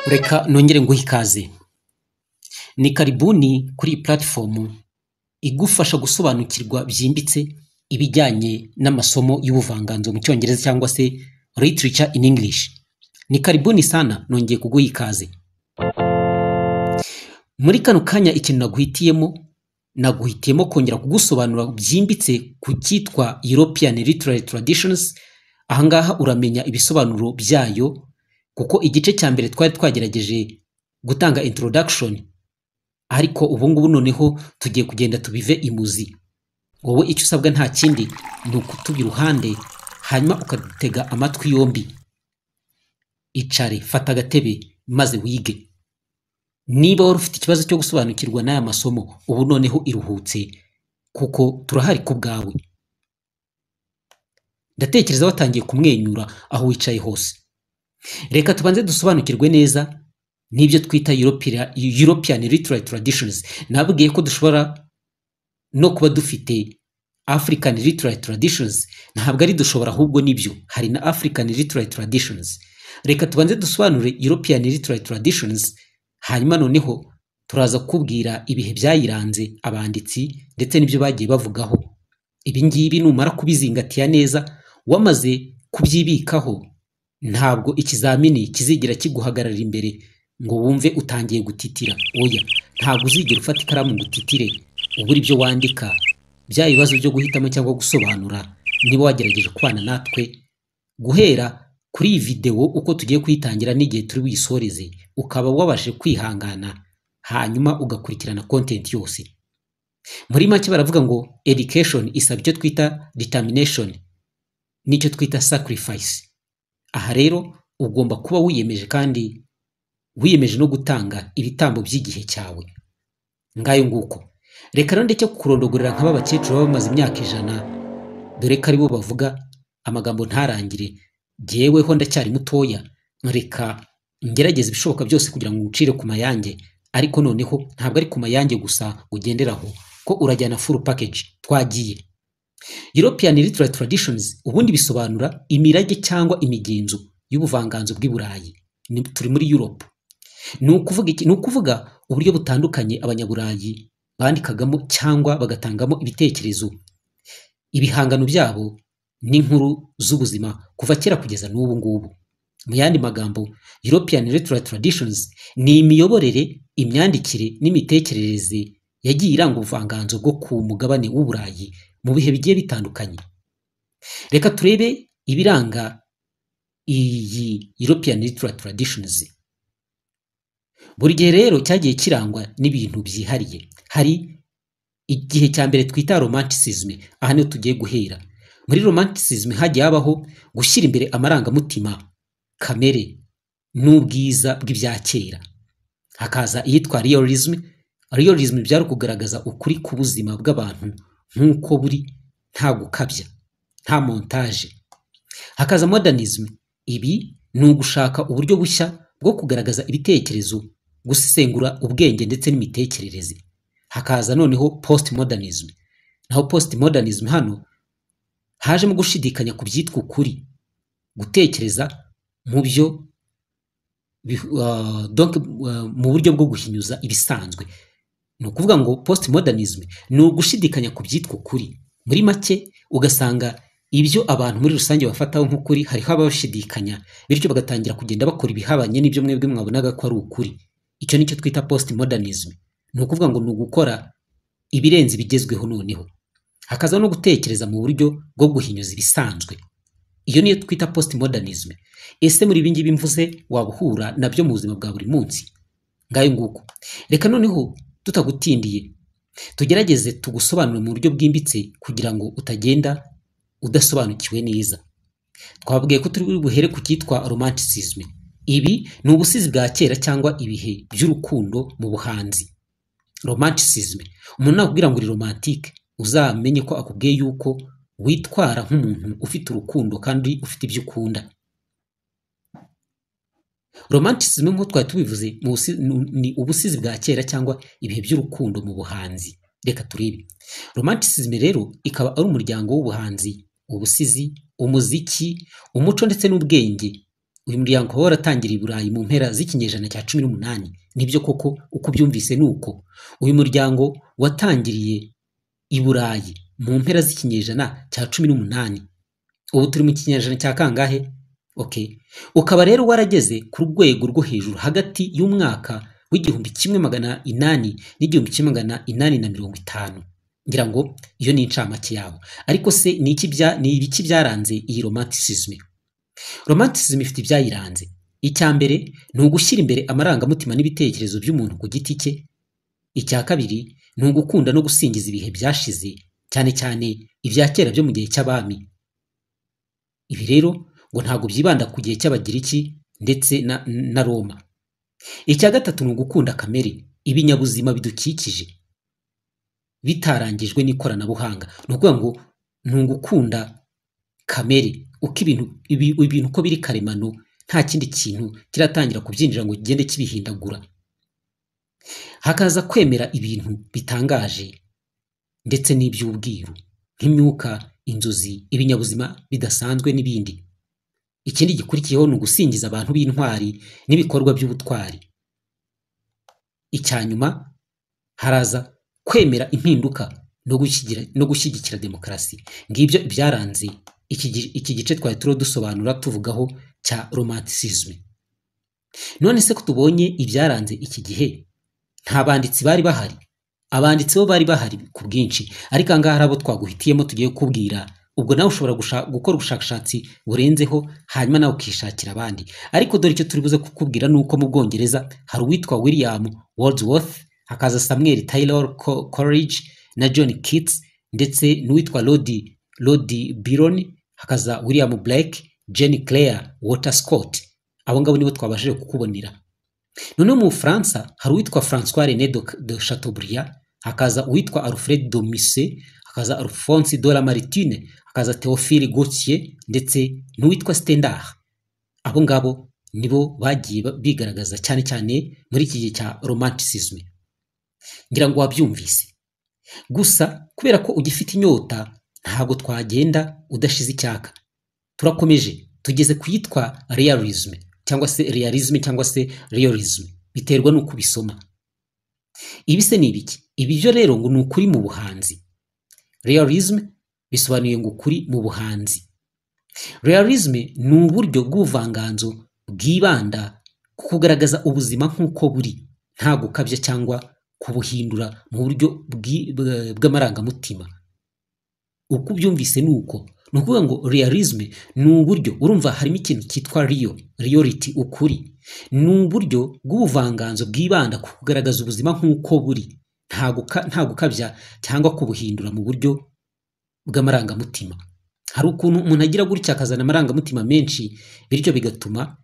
Reka nongere nguhe ikaze. Ni karibuni kuri iyi platform igufasha gusobanukirwa byimbitse ibijyanye n'amasomo y'ubuvanganzo mu cyongereza cyangwa se literature in English. Ni karibuni sana, nongeye kuguha ikaze. Muri kano kanya ikintu naguhitiyemo kongera kugusobanura byimbitse ku cyitwa European Literary Traditions. Ahangaha uramenya ibisobanuro byayo, kuko igice cya mbere twari twagerageje gutanga introduction, ariko ubu ngubu noneho tugiye kugenda tubive imuzi. Wowe icyo usabwa nta kindi ni ukutuba iruhande, hanyuma ukatega amatwi yombi. Icare, fata agatebe maze wige. Niba wari ufite ikibazo cyo gusobanukirwa n'aya masomo, ubu noneho iruhutse, kuko turahari ku bwawe. Ndatekereza watangiye kumwenyura aho wicaye hose. Reka tubanze dusobanukirwe neza n'ibyo twita European Literary Traditions. Nabwiye ko dushobora no kuba dufite African Literary Traditions. Ntabwo ari dushobora, ahubwo nibyo. Hari na African Literary Traditions. Reka tubanze dusobanure European Literary Traditions, hanyuma noneho turaza kubwira ibihe byayiranze, abanditsi ndetse n'ibyo bagiye bavugaho. Ibi ngibi numara kubizingatiya neza, wamaze kubyibikaho, ntabwo ikizamini kizigira kiguhagarara imbere ngo wumve utangiye gutitira. Oya, ntabwo uzigera ufata ikaramu ngo utitire ubura ibyo wandika. Bya bibazo byo guhitamo cyangwa gusobanura, niba wagerageje kubana natwe guhera kuri iyi video uko tugiye kuyitangira n'igihe turi buyisoreze, ukaba wabashe kwihangana, hanyuma ugakurikirana content yose. Muri make baravuga ngo education isaba icyo twita determination n'icyo twita sacrifice. Aha rero ugomba kuba wiyemeje, kandi wiyemeje no gutanga ibitambo by'igihe cyawe. Ngayo nguko. Reka rero ndeke kukurondogorera nk'aba bakecuru baba bamaze imyaka 100, dore ko aribo bavuga amagambo ntarangire. Jyeweho ndacyari mutoya, reka ngerageze ibishoboka byose kugira ngo ngucire ku mayange, ariko noneho ntabwo ari ku mayange gusa ugenderaho, ko urajyana full package. Twagiye. European Literary Traditions ubundi bisobanura imirage cyangwa imigenzo y'ubuvanganzo bw'i Burayi. Turi muri Europe. Ni ukuvuga iki? Ni ukuvuga uburyo butandukanye abanyaburayi bandikagamo cyangwa bagatangamo ibitekerezo, ibihangano byabo n'inkuru z'ubuzima kuva kera kugeza n'ubu ngubu. Mu yandi magambo, European Literary Traditions ni imiyoborere, imyandikire n'imitekerereze yagiye iranga ubuvanganzo bwo ku mugabane w'Uburayi mu bihe bigiye bitandukanye. Reka turebe ibiranga iyi European Literary Traditions. Buri gihe rero cyagiye kirangwa n'ibintu byihariye. Hari igihe cya mbere twita Romanticism. Aha niho tugiye guhera. Muri Romanticism hagiye habaho gushyira imbere amarangamutima kamere n'ubwiza bw'ibya kera. Hakaza iyitwa Realism. Realism byari kugaragaza ukuri ku buzima bw'abantu nk'uko buri, nta gukabya, nta montage. Hakaza Modernism. Ibi ni ugushaka uburyo bushya bwo kugaragaza ibitekerezo, gusesengura ubwenge ndetse n'imitekerereze. Hakaza noneho Postmodernism. Naho Postmodernism hano hajemo gushidikanya ku byitwa ukuri, gutekereza mu byo mu buryo bwo guhinyuza ibisanzwe. Ni ukuvuga ngo Postmodernism ni ugushidikanya ku byitwa ukuri. Muri make ugasanga ibyo abantu muri rusange bafataho nk'ukuri hariho abashidikanya, bityo bagatangira kugenda bakora ibihabanye n'ibyo mwebwe mwabonaga ko ari ukuri. Icyo nicyo twita Postmodernism. Ni ukuvuga ngo ni ugukora ibirenze ibigezweho noneho. Hakaza no gutekereza mu buryo bwo guhinyuza ibisanzwe. Iyo niyo twita Postmodernism. Ese muri ibi ngibi mvuze wabuhura nabyo mu buzima bwa buri munsi? Ngayo nguko. Reka noneho tutagutindiye tugerageze tugusobanure mu buryo bwimbitse kugira ngo utagenda udasobanukiwe neza. Twabwiye ko turi buhere ku cyitwa Romanticism. Ibi ni ubusizi bwa kera cyangwa ibihe by'urukundo mu buhanzi. Romanticism. Umuntu nakubwira ngo uri romantique, uzamenye ko akubwiye yuko witwara nk'umuntu ufite urukundo kandi ufite ibyo ukunda. Romanticism nk'uko twari tubivuze ni ubusizi bwa kera cyangwa ibihe by'urukundo mu buhanzi. Reka turebe. Romanticism rero ikaba ari umuryango w'ubuhanzi, ubusizi, umuziki, umuco ndetse n'ubwenge uyu muryango ukaba waratangiriye i Burayi mu mpera z'ikinyejana cya 18. Nibyo koko uko ubyumvise nuko uyu muryango watangiriye i Burayi mu mpera z'ikinyejana cya 18. Ubu turi mu kinyejana cya kangahe? Okay. Ukaba rero warageze ku rwego rwo hejuru hagati y'umwaka w'igihumbi 1800 n'igihumbi 1850. Ngira ngo iyo ni incamake yabo. Ariko se ni ibiki byaranze iyi romanticism? Romanticism ifite ibyayiranze. Icya mbere ni ugushyira imbere amarangamutima n'ibitekerezo by'umuntu ku giti cye. Icya kabiri ni ugukunda no gusingiza ibihe byashize, cyane cyane ibya kera byo mu gihe cy'abami. Ibi rero ngo ntabwo byibanda ku gihe cy'Abagiriki ndetse na Roma. Icya gatatu ni ugukunda kamere, ibinyabuzima bidukikije bitarangijwe n'ikoranabuhanga. Ni ukuvuga ngo ni ugukunda kamere, uko ibintu uko biri karemano, nta kindi kintu kiratangira kubyinjira ngo kigende kibihindagura. Hakaza kwemera ibintu bitangaje ndetse n'iby'ubwiru nk'imyuka, inzozi, ibinyabuzima bidasanzwe n'ibindi. Ikindi gikurikiyeho ni ugusingiza abantu b'intwari n'ibikorwa by'ubutwari. Icya nyuma haraza kwemera impinduka no gushyigikira demokarasi. Ngibyo ibyaranze iki gice twari turo dusobanura tuvugaho cya romanticism. None se ko tubonye ibyaranze iki gihe, nta banditsi bari bahari? Abanditsi bo bari bahari ku bwinshi, ariko ahangaha abo twaguhitiyemo tugiye kubwira. Ubwo nawe ushobora gukora ubushakashatsi burenzeho, hanyuma nawe ukishakira abandi. Ariko dore icyo turi buze kukubwira ni uko mu Bwongereza hari uwitwa William Wordsworth, hakaza Samuel Taylor Coleridge na John Keats, ndetse n'uwitwa Lord Byron, hakaza William Blake, Jane Claire, Walter Scott. Abo ngabo nibo twabashije kukubonera. None mu Bufaransa hari uwitwa François René de Chateaubriand, hakaza uwitwa Alfred de Musset, hakaza Alphonse de Lamartine, hakaza Théophile Gautier, ndetse n'uwitwa Stendhal. Abo ngabo nibo bagiye bigaragaza cyane cyane muri iki gihe cya romanticism. Ngira ngo wabyumvise. Gusa kubera ko ugifite inyota, ntabwo twagenda udashize icyaka. Turakomeje, tugeze kuyitwa realism cyangwa se realism, biterwa n'uko ubisoma. Ibi se ni ibiki? Ibi byo rero ngo ni ukuri mu buhanzi. Realism bisobanuye ngo ukuri mu buhanzi. Realism ni uburyo bw'ubuvanganzo bwibanda ku kugaragaza ubuzima nk'uko buri, nta gukabya cyangwa kubuhindura mu buryo bw'amarangamutima. Uko ubyumvise ni uko. Ni ukuvuga ngo realism ni uburyo, urumva harimo ikintu cyitwa reality, ukuri. Ni uburyo bw'ubuvanganzo bwibanda ku kugaragaza ubuzima nk'uko buri, nta gukabya cyangwa kubuhindura mu buryo bw'amarangamutima. Hari ukuntu umuntu agira gutya akazana amarangamutima menshi, bityo bigatuma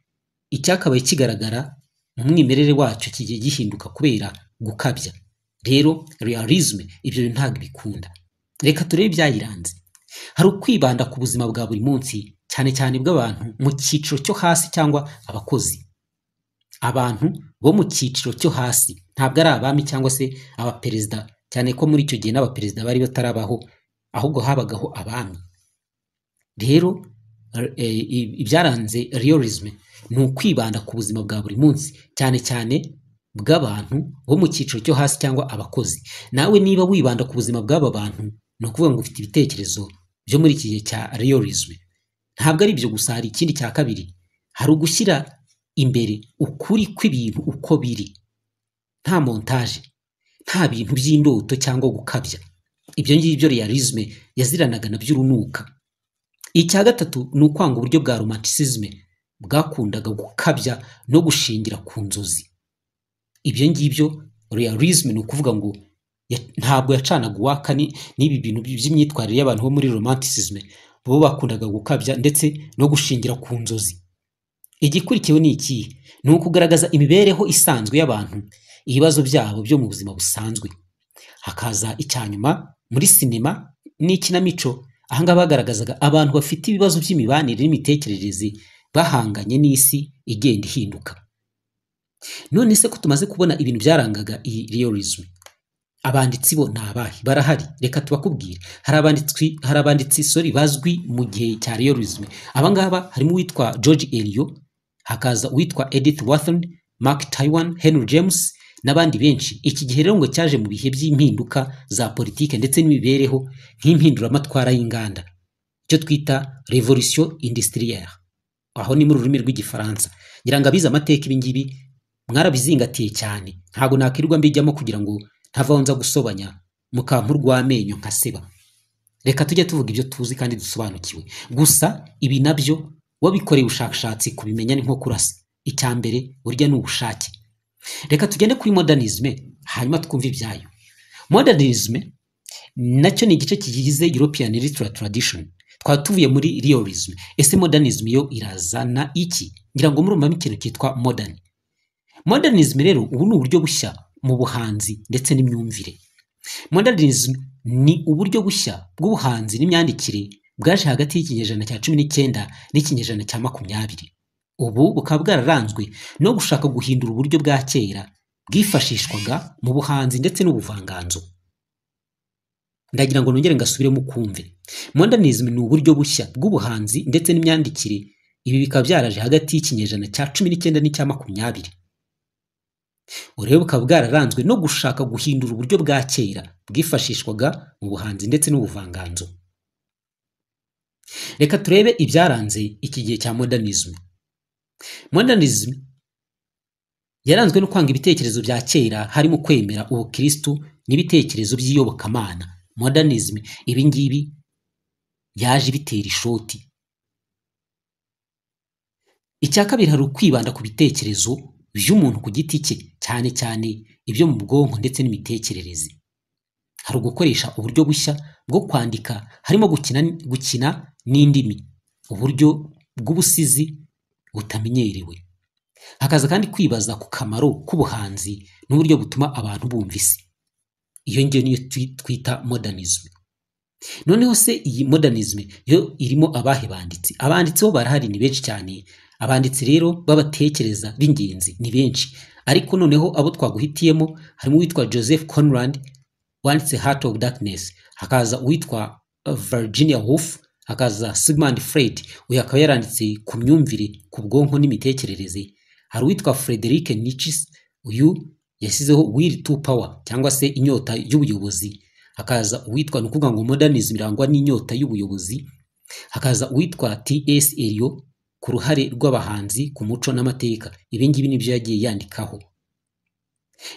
icyakabaye kigaragara mu mwimerere wacyo kigiye gihinduka kubera gukabya. Rero realism ibyo ntabwo bikunda. Reka turebe ibyayiranze. Hari ukwibanda ku buzima bwa buri munsi, cyane cyane bw'abantu mu cyiciro cyo hasi cyangwa abakozi. Abantu bo mu cyiciro cyo hasi, ntabwo ari abami cyangwa se abaperezida, cyane ko muri icyo gihe n'abaperezida bari batarabaho, ahubwo habagaho abami. Rero ibyaranze realism ni ukwibanda ku buzima bwa buri munsi, cyane cyane bw'abantu bo mu cyiciro cyo hasi cyangwa abakozi. Nawe niba wibanda ku buzima bw'aba bantu, ni ukuvuga ngo ufite ibitekerezo byo muri iki gihe cya realism. Ntabwo ari ibyo gusa, hari ikindi cya kabiri. Hari ugushyira imbere ukuri kw'ibintu uko biri, nta montage, nta bintu by'indoto cyangwa gukabya. Ibyo ngibyo realism yaziranaga na by'urunuka. Icya gatatu ni ukwanga uburyo bwa romanticism bwakundaga gukabya no gushingira ku nzozi. Ibyo ngibyo realism ni ukuvuga ngo ntabwo yacanaga uwaka n'ibi bintu by'imyitwarire y'abantu bo muri romanticism, bo bakundaga gukabya ndetse no gushingira ku nzozi. Igikurikiyeho ni iki? Ni ukugaragaza imibereho isanzwe y'abantu, ibibazo byabo byo mu buzima busanzwe. Hakaza icyanyuma muri sinema n'ikinamico, ahangaha bagaragazaga abantu bafite ibibazo by'imibanire n'imitekerereze bahanganye n'isi igenda ihinduka. None se ko tumaze kubona ibintu byarangaga iyi realism, abanditsi bo nabahe? Barahari, reka tubakubwire. Hari abanditsi bazwi mu gihe cya realism. Abangaba harimo uwitwa George Eliot, hakaza uwitwa Edith Wharton, Mark Twain, Henry James n'abandi benshi. Iki gihe rero ngo cyaje mu bihe by'impinduka za politike ndetse n'imibereho nk'impinduramatwara y'inganda, icyo twita revolution industrielle, aho ni mu rurimi rw'igifaransa. ngira ngo abize amateka ibi ngibi mwarabizingatiye cyane, ntabwo nakirirwa mbijyamo kugira ngo ntavaho nza gusobanya mukampu rw'amenyo nkaseba. Reka tujye tuvuga ibyo tuzi kandi dusobanukiwe. Gusa ibi nabyo wabikoreye ubushakashatsi kubimenya ni nko kurasa. Icya mbere burya ni ubushake. Reka tugende kuri modernisme hanyuma twumve ibyayo. Modernisme nacyo ni igice kigize European literary tradition. Twaba tuvuye muri realism. Ese modernism yo irazana iki? Ngira ngo murumva ikintu cyitwa modern. Modernism rero ubu ni uburyo bushya mu buhanzi ndetse n'imyumvire. Modernism ni uburyo bushya bw'ubuhanzi n'imyandikire bwaje hagati y'ikinyejana cya 19 n'ikinyejana cya 20. Ubu bukaba bwararanzwe no gushaka guhindura uburyo bwa kera bwifashishwaga mu buhanzi ndetse n'ubuvanganzo. Ndagira ngo nongere ngasubiremo kumve. Modernism ni uburyo bushya bw'ubuhanzi ndetse n'imyandikire. Ibi bikaba byaraje hagati y'ikinyejana cya 19 n'icya 20. Urebe bukaba bwararanzwe no gushaka guhindura uburyo bwa kera bwifashishwaga mu buhanzi ndetse n'ubuvanganzo. Reka turebe ibyaranze iki gihe cya modernism. Modernism yaranzwe no kwanga ibitekerezo bya kera, harimo kwemera ubukristo n'ibitekerezo by'iyobokamana. Modernism ibi ngibi yaje bitera ishoti. Icya kabiri hari ukwibanda ku bitekerezo by'umuntu ku giti cye, cyane cyane ibyo mu bwonko ndetse n'imitekerereze. Hari ugukoresha uburyo bushya bwo kwandika, harimo gukina n'indimi, uburyo bw'ubusizi butamenyerewe. Hakaza kandi kwibaza ku kamaro k'ubuhanzi n'uburyo butuma abantu bumva isi. Iyo ngiyo niyo twita modernism. Noneho se iyi modernism yo irimo abahe banditsi? Abanditsi bo barahari ni benshi cyane. Abanditsi rero babatekereza b'ingenzi ni benshi, ariko noneho abo twaguhitiyemo harimo uwitwa Joseph Conrad wanditse Heart of Darkness, hakaza uwitwa Virginia Woolf, hakaza Sigmund Freud, uyu akaba yaranditse ku myumvire, ku bwonko n'imitekerereze. Hari uwitwa Friedrich Nietzsche, uyu yasizeho Will to Power cyangwa se inyota y'ubuyobozi. Hakaza uwitwa nukuvuga ngo modernism irangwa n'inyota y'ubuyobozi. Hakaza uwitwa T.S. Eliot ku ruhare rw'abahanzi ku muco n'amateka. Ibi ngibi nibyo yagiye yandikaho.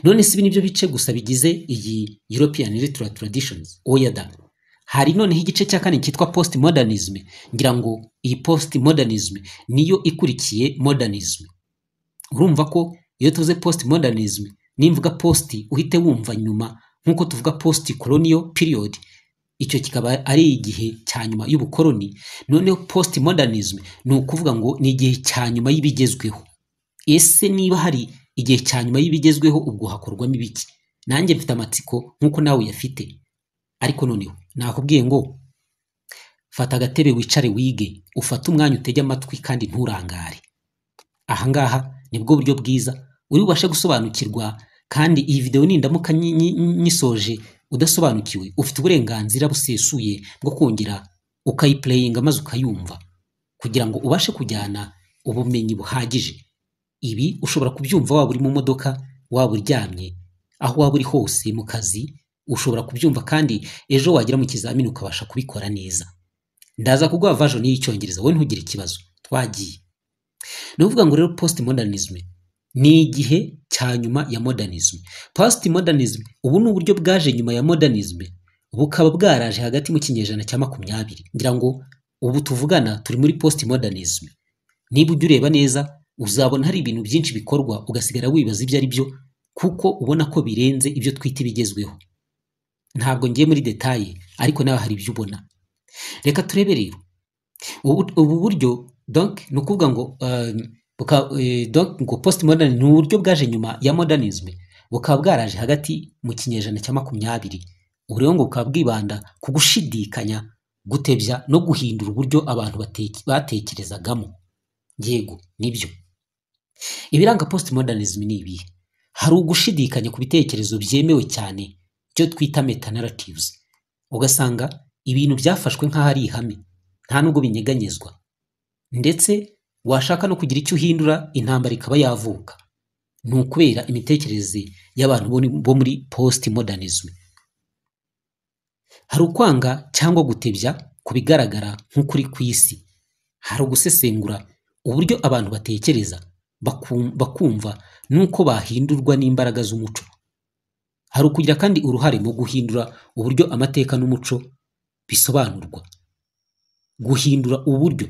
None si nibyo bice gusa bigize iyi European literary traditions? Oya da. Hari noneho igice cya kane cyitwa postmodernism. Ngira ngo iyi postmodernism niyo ikurikiye modernism. Urumva ko iyo tuvuze postmodernism, nimvuga post uhite wumva nyuma, nkuko tuvuga post colonial period, icyo kikaba ari igihe cya nyuma y'ubukoloni. Noneho postmodernism ni ukuvuga ngo ni igihe cya nyuma y'ibigezweho. Ese niba hari igihe cya nyuma y'ibigezweho, ubwo hakorwamo ibiki? Nanjye mfite amatsiko nkuko nawe yafite. Ariko noneho nakubwiye ngo fata agatebe wicare wige, ufate umwanya utege amatwi kandi nturangare. Ahangaha nibwo buryo bwiza uri bubashe gusobanukirwa. Kandi iyi video nindamuka nyisoje udasobanukiwe, ufite uburenganzira busesuye bwo kongera ukayiplayinga maze ukayumva, kugira ngo ubashe kujyana ubumenyi buhagije. Ibi ushobora kubyumva waba uri mu modoka, waba uryamye, aho waba uri hose mu kazi ushobora kubyumva, kandi ejo wagira mu kizamini ukabasha kubikora neza. Ndaza kuguha version y'icyongereza, wowe ntugire ikibazo. Twagiye. Nuvuga ngo rero postmodernism ni igihe cya nyuma ya modernism. Postmodernism ubu ni uburyo bwaje nyuma ya modernism, bukaba bwaraje hagati mu kinyejana cya 20. Ngira ngo ubu tuvugana turi muri postmodernism. Niba ujya ureba neza uzabona hari ibintu byinshi bikorwa ugasigara wibaza ibyo ari byo, kuko ubona ko birenze ibyo twita ibigezweho. Ntabwo ngiye muri detail, ariko nawe hari ibyo ubona. Reka turebe rero ubu buryo. Donc nukuvuga ngo donc ngo postmodern ni uburyo bwaje nyuma ya modernism, bukaba bwaraje hagati mu kinyejana cya 20. Ureo ngo bukaba bwibanda ku gushidikanya, gutebya no guhindura uburyo abantu batekerezagamo. Yego nibyo. Ibiranga postmodernism ni ibi: hari ugushidikanya ku bitekerezo byemewe cyane, cyo twita meta narratives. Ugasanga ibintu byafashwe nk'aho ari ihame, nta nubwo binyeganyezwa, ndetse washaka no kugira icyo uhindura intambara ikaba yavuka. Ni ukubera imitekerereze y'abantu bo muri post modernism. Hari ukwanga cyangwa gutebya ku bigaragara nk'ukuri ku isi. Hari ugusesengura uburyo abantu batekereza bakumva nuko bahindurwa n'imbaraga z'umuco. Hari ukugira kandi uruhare mu guhindura uburyo amateka n'umuco bisobanurwa. Guhindura uburyo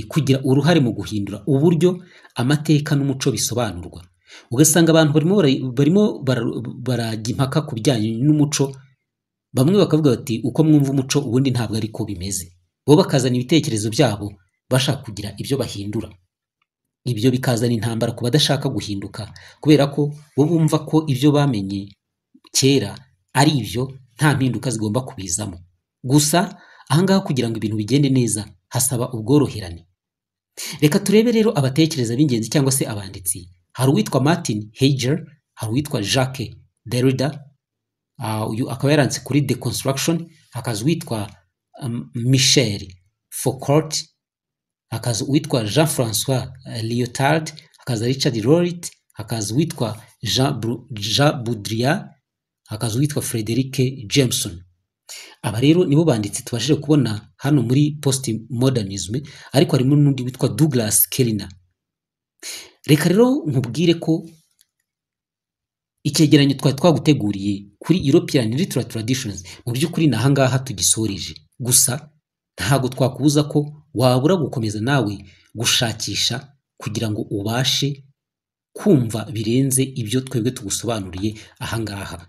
kugira uruhare mu guhindura uburyo amateka n'umuco bisobanurwa. Ugasanga abantu barimo barajya impaka ku bijyanye n'umuco. Bamwe bakavuga bati uko mwumva umuco ubundi ntabwo ariko bimeze. Bo bakazana ibitekerezo byabo bashaka kugira ibyo bahindura. Ibyo bikazana intambara ku badashaka guhinduka, kubera ko bo bumva ko ibyo bamenye kera ari ibyo nta mpinduka zigomba kubizamo. Gusa ahangaha kugira ngo ibintu bigende neza hasaba ubworoherane. Reka turebe rero abatekereza b'ingenzi cyangwa se abanditsi. Hari uwitwa Martin Heidegger, hari uwitwa Jacques Derrida, uyu akaba yaranditse kuri deconstruction. Hakaza uwitwa Michel Foucault, hakaza uwitwa Jean-François Lyotard, hakaza Richard Rorty, hakaza uwitwa Jean Baudrillard, hakaza uwitwa Frederick Jameson. Aba rero nibo banditsi tubashije kubona hano muri post modernism, ariko harimo n'undi witwa Douglas Kellner. Reka rero nkubwire ko icyegeranyo twari twaguteguriye kuri European Literary Traditions mu by'ukuri na hangaha tugisoreje. Gusa ntago twakubuza ko wabura gukomeza nawe gushakisha kugira ngo ubashe kumva birenze ibyo twebwe tugusobanuriye ahangaha.